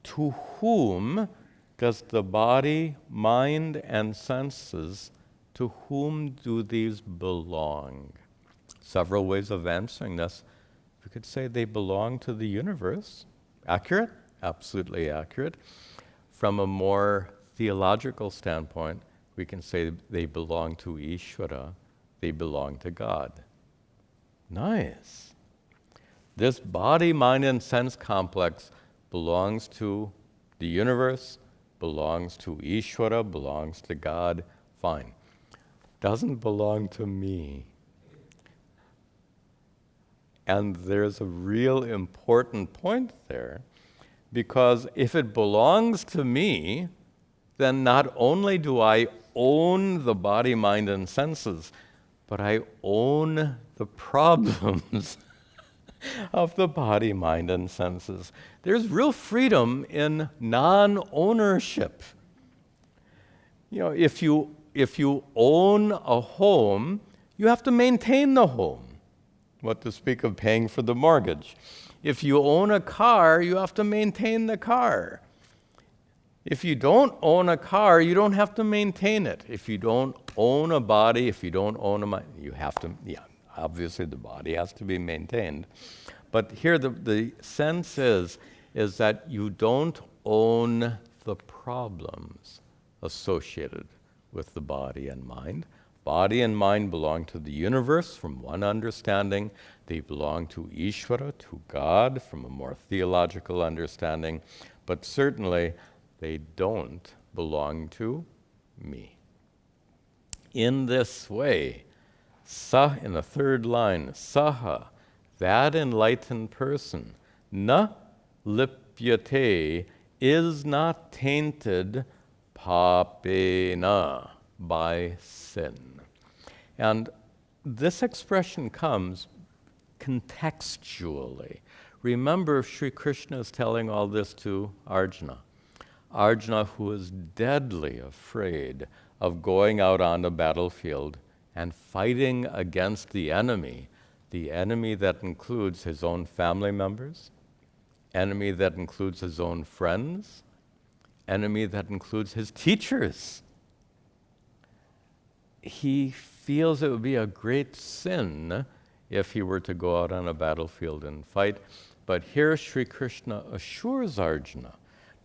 to whom does the body, mind, and senses, to whom do these belong? Several ways of answering this. We could say they belong to the universe. Accurate? Absolutely accurate. From a more theological standpoint, we can say they belong to Ishvara, they belong to God. Nice. This body, mind, and sense complex belongs to the universe, belongs to Ishvara, belongs to God. Fine. Doesn't belong to me. And there's a real important point there, because if it belongs to me, then not only do I own the body, mind, and senses, but I own the problems of the body, mind, and senses. There's real freedom in non-ownership. You know, if you own a home, you have to maintain the home. What to speak of paying for the mortgage. If you own a car, you have to maintain the car. If you don't own a car, you don't have to maintain it. If you don't own a body, if you don't own a mind, you have to, obviously the body has to be maintained. But here the sense is that you don't own the problems associated with the body and mind. Body and mind belong to the universe from one understanding. They belong to Ishvara, to God, from a more theological understanding. But certainly, they don't belong to me. In this way, in the third line, saha, that enlightened person, na lipyate, is not tainted papena, by sin. And this expression comes contextually. Remember, Sri Krishna is telling all this to Arjuna. Arjuna, who is deadly afraid of going out on the battlefield and fighting against the enemy that includes his own family members, enemy that includes his own friends, enemy that includes his teachers. He feels it would be a great sin if he were to go out on a battlefield and fight. But here Sri Krishna assures Arjuna,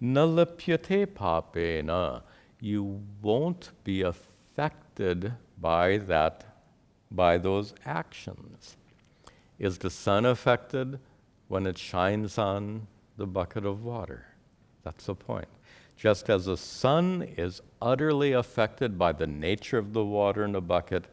na lipyate papena, you won't be affected by those actions. Is the sun affected when it shines on the bucket of water? That's the point. Just as the sun is utterly affected by the nature of the water in the bucket,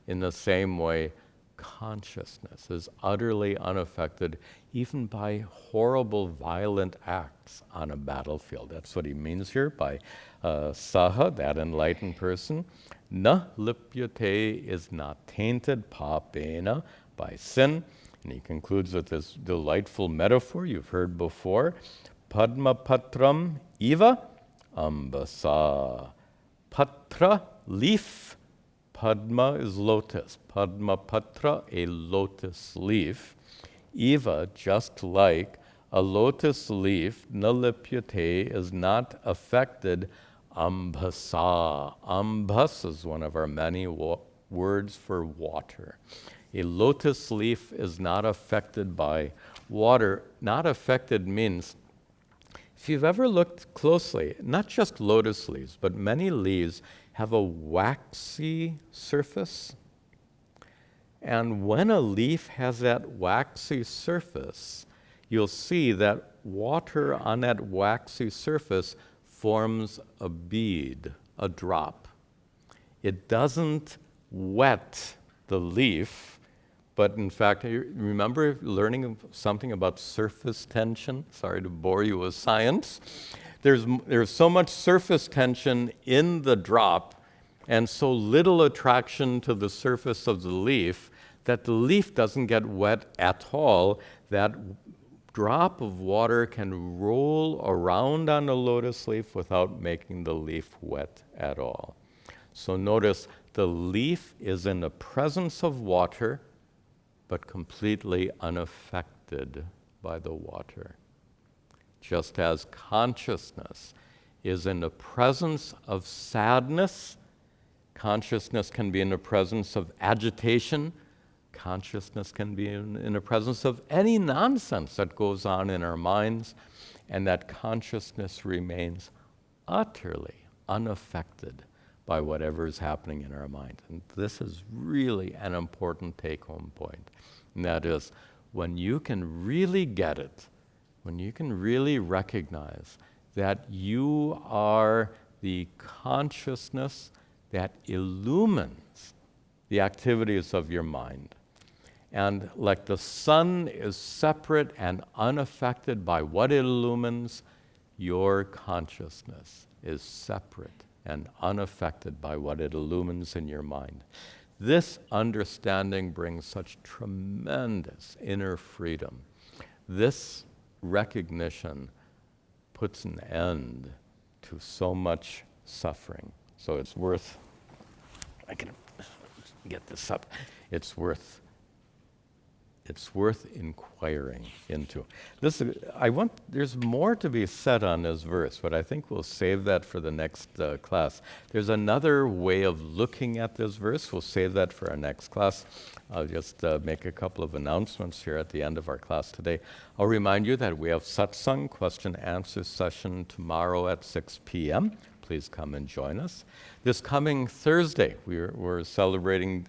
in the same way, consciousness is utterly unaffected even by horrible, violent acts on a battlefield. That's what he means here by saha, that enlightened person. Na lipyate is not tainted, papena, by sin. And he concludes with this delightful metaphor you've heard before. Padma patram eva ambasa. Patra, leaf. Padma is lotus. Padma patra, a lotus leaf. Eva, just like a lotus leaf, na lipyate, is not affected. Ambasa. Ambas is one of our many words for water. A lotus leaf is not affected by water. Not affected means, if you've ever looked closely, not just lotus leaves, but many leaves have a waxy surface. And when a leaf has that waxy surface, you'll see that water on that waxy surface forms a bead, a drop. It doesn't wet the leaf, but in fact, remember learning something about surface tension? Sorry to bore you with science. There's so much surface tension in the drop and so little attraction to the surface of the leaf that the leaf doesn't get wet at all. That drop of water can roll around on the lotus leaf without making the leaf wet at all. So notice the leaf is in the presence of water, but completely unaffected by the water. Just as consciousness is in the presence of sadness, consciousness can be in the presence of agitation, consciousness can be in the presence of any nonsense that goes on in our minds, and that consciousness remains utterly unaffected by whatever is happening in our mind. And this is really an important take-home point. And that is, when you can really get it, when you can really recognize that you are the consciousness that illumines the activities of your mind. And like the sun is separate and unaffected by what it illumines, your consciousness is separate and unaffected by what it illumines in your mind. This understanding brings such tremendous inner freedom. This recognition puts an end to so much suffering. So it's worth, I can get this up, it's worth inquiring into. Listen, there's more to be said on this verse, but I think we'll save that for the next class. There's another way of looking at this verse. We'll save that for our next class. I'll just make a couple of announcements here at the end of our class today. I'll remind you that we have satsang, question-answer session tomorrow at 6 p.m. Please come and join us. This coming Thursday, we're celebrating,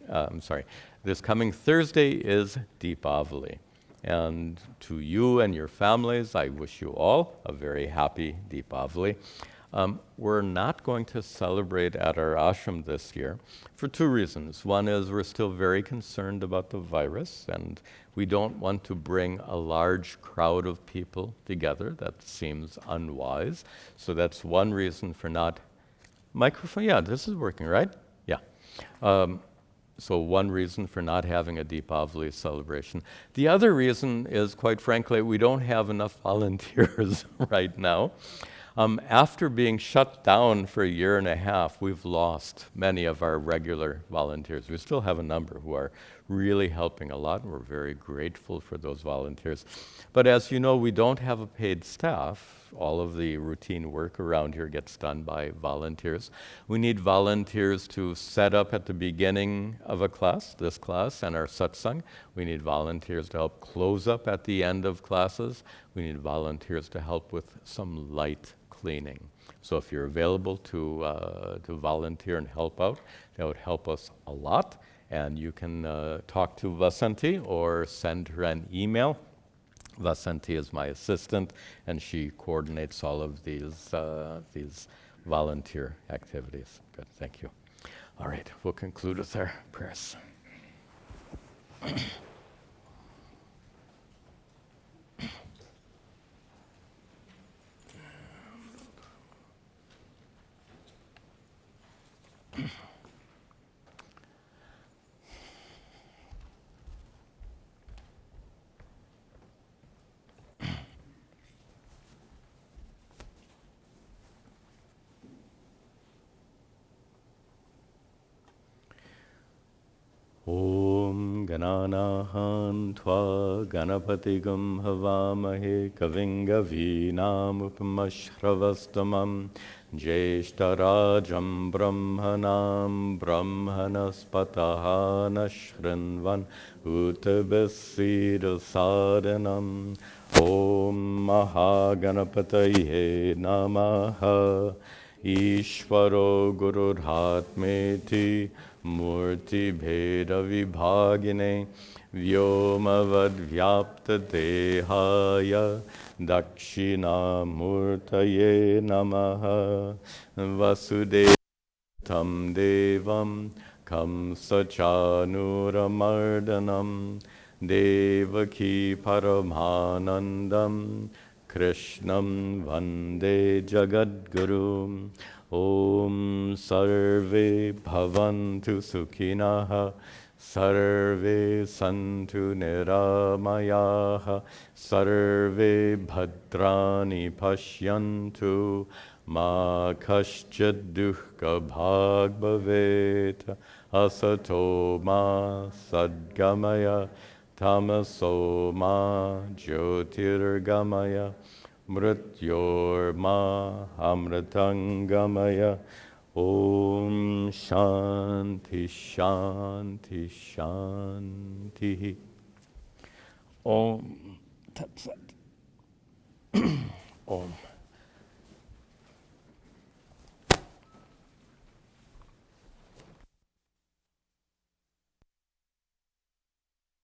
this coming Thursday is Deepavali. And to you and your families, I wish you all a very happy Deepavali. We're not going to celebrate at our ashram this year for two reasons. One is we're still very concerned about the virus, and we don't want to bring a large crowd of people together. That seems unwise. So that's one reason for not... Microphone? Yeah, this is working, right? Yeah. So one reason for not having a Deepavali celebration. The other reason is, quite frankly, we don't have enough volunteers right now. After being shut down for a year and a half, we've lost many of our regular volunteers. We still have a number who are really helping a lot, and we're very grateful for those volunteers. But as you know, we don't have a paid staff. All of the routine work around here gets done by volunteers. We need volunteers to set up at the beginning of a class, this class, and our satsang. We need volunteers to help close up at the end of classes. We need volunteers to help with some light cleaning. So if you're available to volunteer and help out, that would help us a lot. And you can talk to Vasanti or send her an email. Vasanti is my assistant, and she coordinates all of these volunteer activities. Good, thank you. All right, we'll conclude with our prayers. Om Gananahan Tva Ganapatigam Havamahe Kavingavinam Upamashravastamam Jeshtarajam Brahmanam Brahmanaspatahana Shrinvan Utabasira Sadhanam Om Mahaganapataye Namaha Ishvaro Gurudhatmeti Murti Bheda Vibhagine Vyomavad Vyapta Dehaya Dakshina Murtaye Namaha Vasudevam Devam Kamsachanuramardanam Devaki Paramanandam Krishnam Vande Jagadguru Om Sarve Bhavantu Sukhinaha Sarve Santu Niramayaha Sarve Bhadrani Pashyantu Ma Kaschid Dukkha Bhag Bhavet Asato Ma Sadgamaya Tamaso Ma Jyotirgamaya Mrityor Ma Amritangamaya Om Shanti Shanti Shanti Om Tat Sat Om